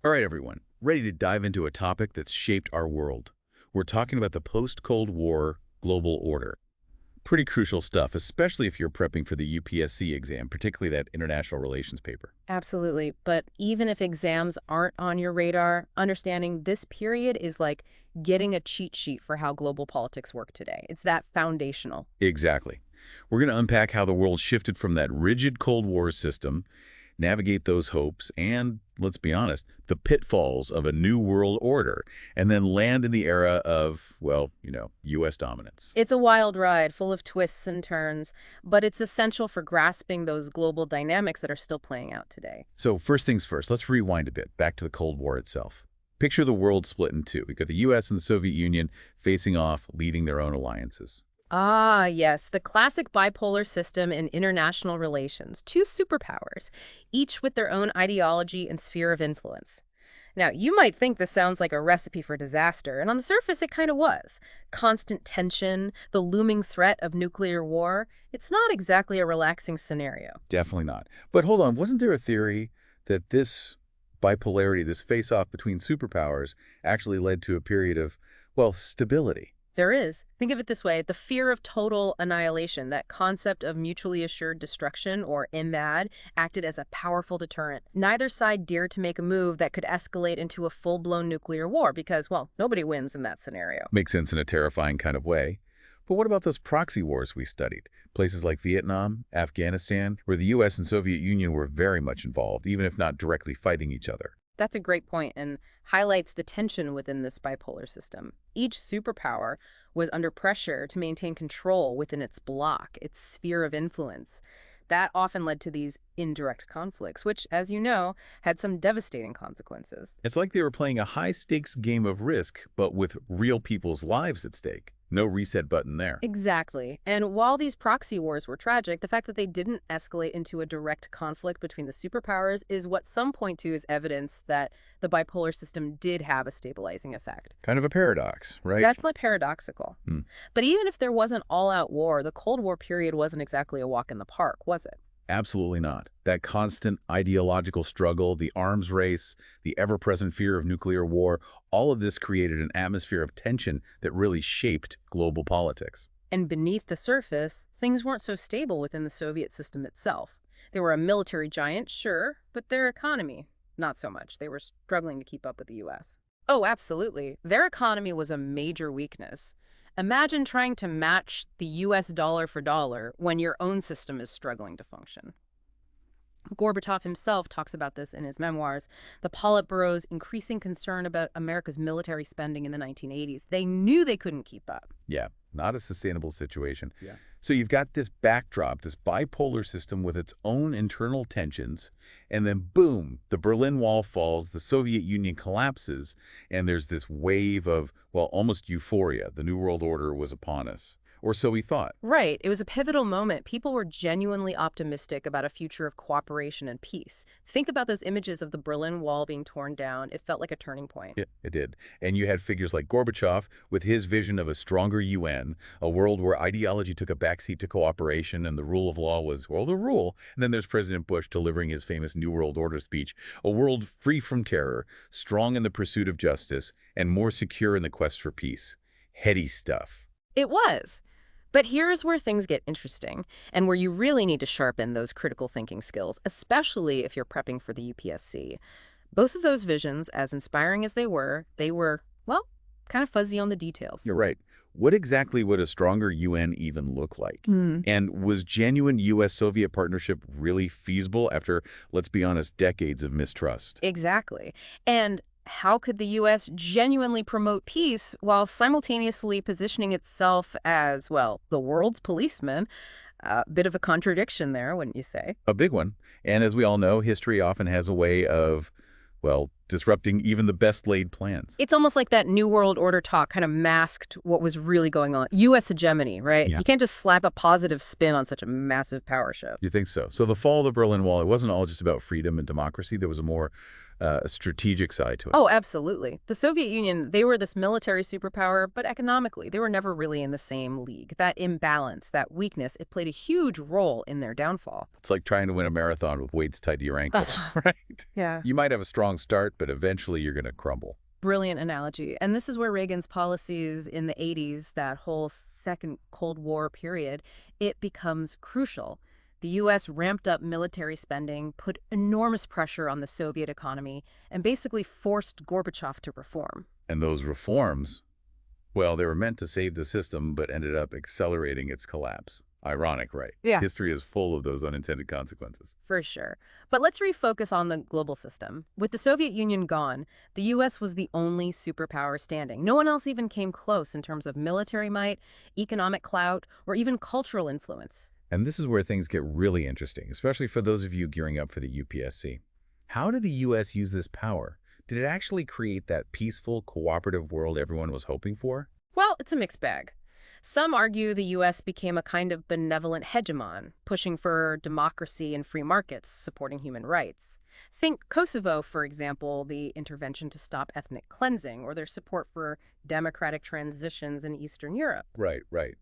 All right, everyone, ready to dive into a topic that's shaped our world. We're talking about the post-Cold War global order. Pretty crucial stuff, especially if you're prepping for the UPSC exam, particularly that international relations paper. Absolutely. But even if exams aren't on your radar, understanding this period is like getting a cheat sheet for how global politics work today. It's that foundational. Exactly. We're going to unpack how the world shifted from that rigid Cold War system, navigate those hopes, and, let's be honest, the pitfalls of a new world order, and then land in the era of, well, U.S. dominance. It's a wild ride full of twists and turns, but it's essential for grasping those global dynamics that are still playing out today. So first things first, let's rewind a bit, back to the Cold War itself. Picture the world split in two. We've got the U.S. and the Soviet Union facing off, leading their own alliances. Ah, yes, the classic bipolar system in international relations. Two superpowers, each with their own ideology and sphere of influence. Now, you might think this sounds like a recipe for disaster, and on the surface it kind of was. Constant tension, the looming threat of nuclear war. It's not exactly a relaxing scenario. Definitely not. But hold on, wasn't there a theory that this bipolarity, this face-off between superpowers, actually led to a period of, well, stability? There is. Think of it this way. The fear of total annihilation, that concept of mutually assured destruction, or MAD, acted as a powerful deterrent. Neither side dared to make a move that could escalate into a full-blown nuclear war because, well, nobody wins in that scenario. Makes sense in a terrifying kind of way. But what about those proxy wars we studied? Places like Vietnam, Afghanistan, where the U.S. and Soviet Union were very much involved, even if not directly fighting each other. That's a great point and highlights the tension within this bipolar system. Each superpower was under pressure to maintain control within its bloc, its sphere of influence. That often led to these indirect conflicts, which, as you know, had some devastating consequences. It's like they were playing a high-stakes game of Risk, but with real people's lives at stake. No reset button there. Exactly. And while these proxy wars were tragic, the fact that they didn't escalate into a direct conflict between the superpowers is what some point to as evidence that the bipolar system did have a stabilizing effect. Kind of a paradox, right? Definitely paradoxical. Hmm. But even if there wasn't all-out war, the Cold War period wasn't exactly a walk in the park, was it? Absolutely not. That constant ideological struggle, the arms race, the ever-present fear of nuclear war, all of this created an atmosphere of tension that really shaped global politics. And beneath the surface, things weren't so stable within the Soviet system itself. They were a military giant, sure, but their economy, not so much. They were struggling to keep up with the U.S. Oh, absolutely. Their economy was a major weakness. Imagine trying to match the U.S. dollar for dollar when your own system is struggling to function. Gorbachev himself talks about this in his memoirs. The Politburo's increasing concern about America's military spending in the 1980s. They knew they couldn't keep up. Yeah, not a sustainable situation. Yeah. So you've got this backdrop, this bipolar system with its own internal tensions, and then boom, the Berlin Wall falls, the Soviet Union collapses, and there's this wave of, well, almost euphoria. The New World Order was upon us. Or so we thought. Right. It was a pivotal moment. People were genuinely optimistic about a future of cooperation and peace. Think about those images of the Berlin Wall being torn down. It felt like a turning point. Yeah, it did. And you had figures like Gorbachev with his vision of a stronger UN, a world where ideology took a backseat to cooperation and the rule of law was, well, the rule. And then there's President Bush delivering his famous New World Order speech, a world free from terror, strong in the pursuit of justice, and more secure in the quest for peace. Heady stuff. It was. But here's where things get interesting and where you really need to sharpen those critical thinking skills, especially if you're prepping for the UPSC. Both of those visions, as inspiring as they were, well, kind of fuzzy on the details. You're right. What exactly would a stronger UN even look like? Hmm. And was genuine U.S.-Soviet partnership really feasible after, let's be honest, decades of mistrust? Exactly. And how could the U.S. genuinely promote peace while simultaneously positioning itself as, well, the world's policeman? A bit of a contradiction there, wouldn't you say? A big one. And as we all know, history often has a way of, well, disrupting even the best laid plans. It's almost like that New World Order talk kind of masked what was really going on. U.S. hegemony, right? Yeah. You can't just slap a positive spin on such a massive power shift. You think so? So the fall of the Berlin Wall, it wasn't all just about freedom and democracy. There was a more a strategic side to it. Oh, absolutely. The Soviet Union, they were this military superpower, but economically, they were never really in the same league. That imbalance, that weakness, it played a huge role in their downfall. It's like trying to win a marathon with weights tied to your ankles, right? Yeah. You might have a strong start, but eventually you're going to crumble. Brilliant analogy. And this is where Reagan's policies in the 80s, that whole second Cold War period, it becomes crucial. The U.S. ramped up military spending, put enormous pressure on the Soviet economy, and basically forced Gorbachev to reform. And those reforms, well, they were meant to save the system, but ended up accelerating its collapse. Ironic, right? Yeah. History is full of those unintended consequences. For sure. But let's refocus on the global system. With the Soviet Union gone, the U.S. was the only superpower standing. No one else even came close in terms of military might, economic clout, or even cultural influence. And this is where things get really interesting, especially for those of you gearing up for the UPSC. How did the U.S. use this power? Did it actually create that peaceful, cooperative world everyone was hoping for? Well, it's a mixed bag. Some argue the U.S. became a kind of benevolent hegemon, pushing for democracy and free markets, supporting human rights. Think Kosovo, for example, the intervention to stop ethnic cleansing, or their support for democratic transitions in Eastern Europe. Right, right.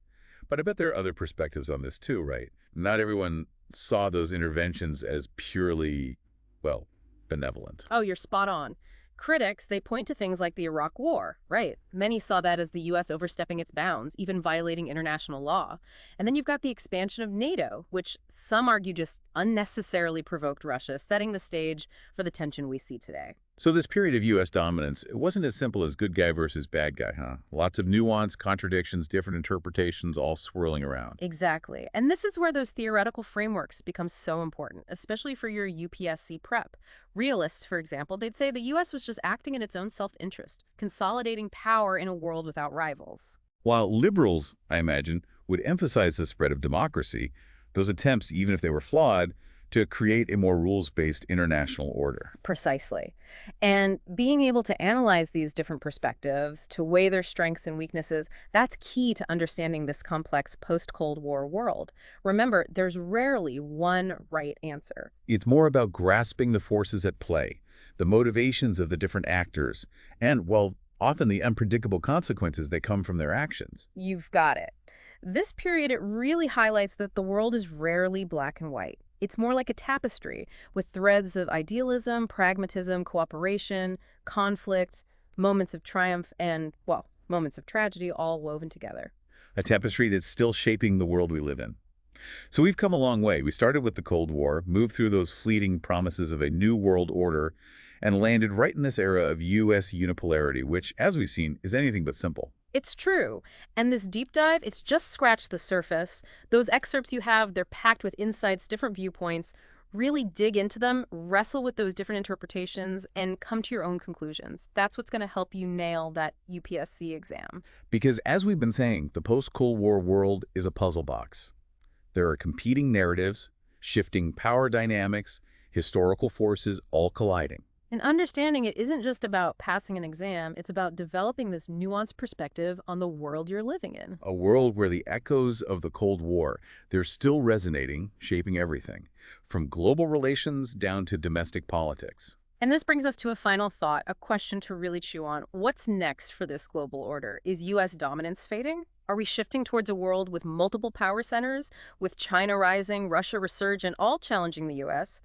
But I bet there are other perspectives on this too, right? Not everyone saw those interventions as purely, well, benevolent. Oh, you're spot on. Critics, they point to things like the Iraq War, right? Many saw that as the U.S. overstepping its bounds, even violating international law. And then you've got the expansion of NATO, which some argue just unnecessarily provoked Russia, setting the stage for the tension we see today. So this period of U.S. dominance, it wasn't as simple as good guy versus bad guy, huh? Lots of nuance, contradictions, different interpretations, all swirling around. Exactly. And this is where those theoretical frameworks become so important, especially for your UPSC prep. Realists, for example, they'd say the U.S. was just acting in its own self-interest, consolidating power in a world without rivals. While liberals, I imagine, would emphasize the spread of democracy, those attempts, even if they were flawed, to create a more rules-based international order. Precisely. And being able to analyze these different perspectives, to weigh their strengths and weaknesses, that's key to understanding this complex post-Cold War world. Remember, there's rarely one right answer. It's more about grasping the forces at play, the motivations of the different actors, and, well, often the unpredictable consequences that come from their actions. You've got it. This period, it really highlights that the world is rarely black and white. It's more like a tapestry with threads of idealism, pragmatism, cooperation, conflict, moments of triumph, and, well, moments of tragedy all woven together. A tapestry that's still shaping the world we live in. So we've come a long way. We started with the Cold War, moved through those fleeting promises of a new world order, and landed right in this era of U.S. unipolarity, which, as we've seen, is anything but simple. It's true. And this deep dive, it's just scratched the surface. Those excerpts you have, they're packed with insights, different viewpoints. Really dig into them, wrestle with those different interpretations, and come to your own conclusions. That's what's going to help you nail that UPSC exam. Because as we've been saying, the post-Cold War world is a puzzle box. There are competing narratives, shifting power dynamics, historical forces all colliding. And understanding it isn't just about passing an exam, it's about developing this nuanced perspective on the world you're living in. A world where the echoes of the Cold War, they're still resonating, shaping everything, from global relations down to domestic politics. And this brings us to a final thought, a question to really chew on. What's next for this global order? Is U.S. dominance fading? Are we shifting towards a world with multiple power centers, with China rising, Russia resurgent, all challenging the U.S.?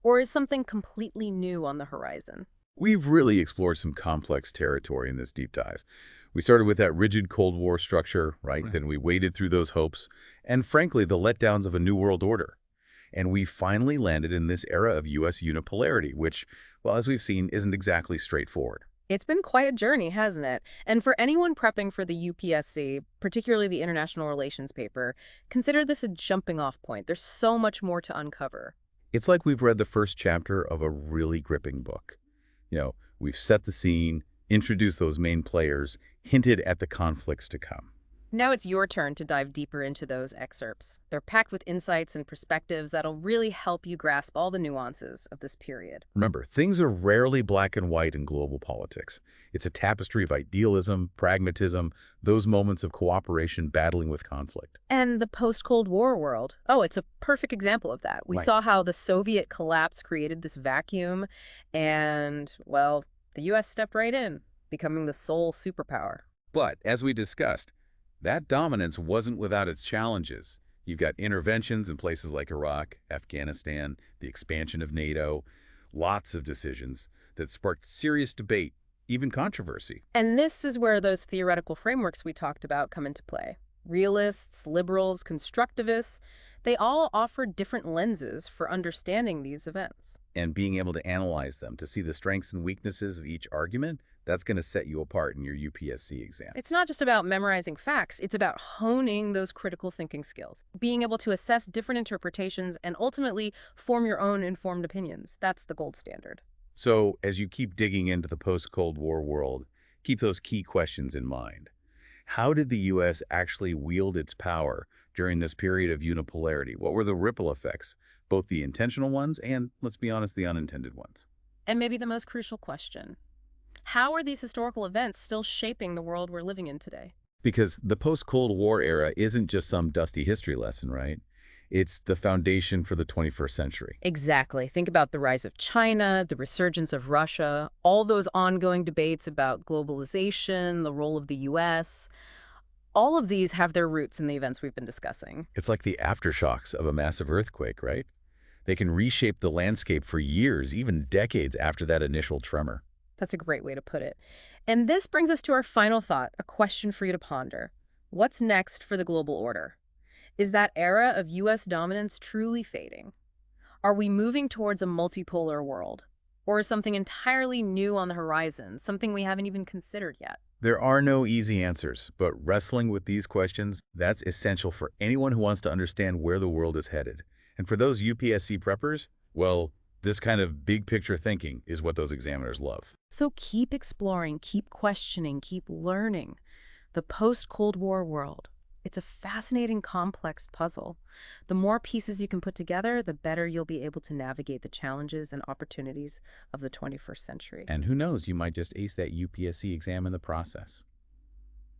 Or is something completely new on the horizon? We've really explored some complex territory in this deep dive. We started with that rigid Cold War structure, right? Then we waded through those hopes, and frankly, the letdowns of a new world order. And we finally landed in this era of U.S. unipolarity, which, well, as we've seen, isn't exactly straightforward. It's been quite a journey, hasn't it? And for anyone prepping for the UPSC, particularly the International Relations paper, consider this a jumping-off point. There's so much more to uncover. It's like we've read the first chapter of a really gripping book. We've set the scene, introduced those main players, hinted at the conflicts to come. Now it's your turn to dive deeper into those excerpts. They're packed with insights and perspectives that'll really help you grasp all the nuances of this period. Remember, things are rarely black and white in global politics. It's a tapestry of idealism, pragmatism, those moments of cooperation battling with conflict. And the post-Cold War world. Oh, it's a perfect example of that. We Right. saw how the Soviet collapse created this vacuum, and, well, the U.S. stepped right in, becoming the sole superpower. But, as we discussed, that dominance wasn't without its challenges. You've got interventions in places like Iraq, Afghanistan, the expansion of NATO, lots of decisions that sparked serious debate, even controversy. And this is where those theoretical frameworks we talked about come into play. Realists, liberals, constructivists, they all offer different lenses for understanding these events. And being able to analyze them, to see the strengths and weaknesses of each argument, that's going to set you apart in your UPSC exam. It's not just about memorizing facts, it's about honing those critical thinking skills, being able to assess different interpretations and ultimately form your own informed opinions. That's the gold standard. So, as you keep digging into the post-Cold War world, keep those key questions in mind. How did the U.S. actually wield its power during this period of unipolarity? What were the ripple effects, both the intentional ones and, let's be honest, the unintended ones? And maybe the most crucial question: how are these historical events still shaping the world we're living in today? Because the post-Cold War era isn't just some dusty history lesson, right? It's the foundation for the 21st century. Exactly. Think about the rise of China, the resurgence of Russia, all those ongoing debates about globalization, the role of the U.S. All of these have their roots in the events we've been discussing. It's like the aftershocks of a massive earthquake, right? They can reshape the landscape for years, even decades after that initial tremor. That's a great way to put it. And this brings us to our final thought, a question for you to ponder. What's next for the global order? Is that era of U.S. dominance truly fading? Are we moving towards a multipolar world? Or is something entirely new on the horizon, something we haven't even considered yet? There are no easy answers, but wrestling with these questions, that's essential for anyone who wants to understand where the world is headed. And for those UPSC preppers, well, this kind of big picture thinking is what those examiners love. So keep exploring, keep questioning, keep learning. The post-Cold War world. It's a fascinating, complex puzzle. The more pieces you can put together, the better you'll be able to navigate the challenges and opportunities of the 21st century. And who knows, you might just ace that UPSC exam in the process.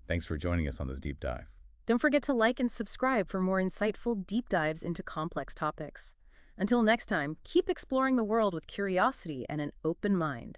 Thanks for joining us on this deep dive. Don't forget to like and subscribe for more insightful deep dives into complex topics. Until next time, keep exploring the world with curiosity and an open mind.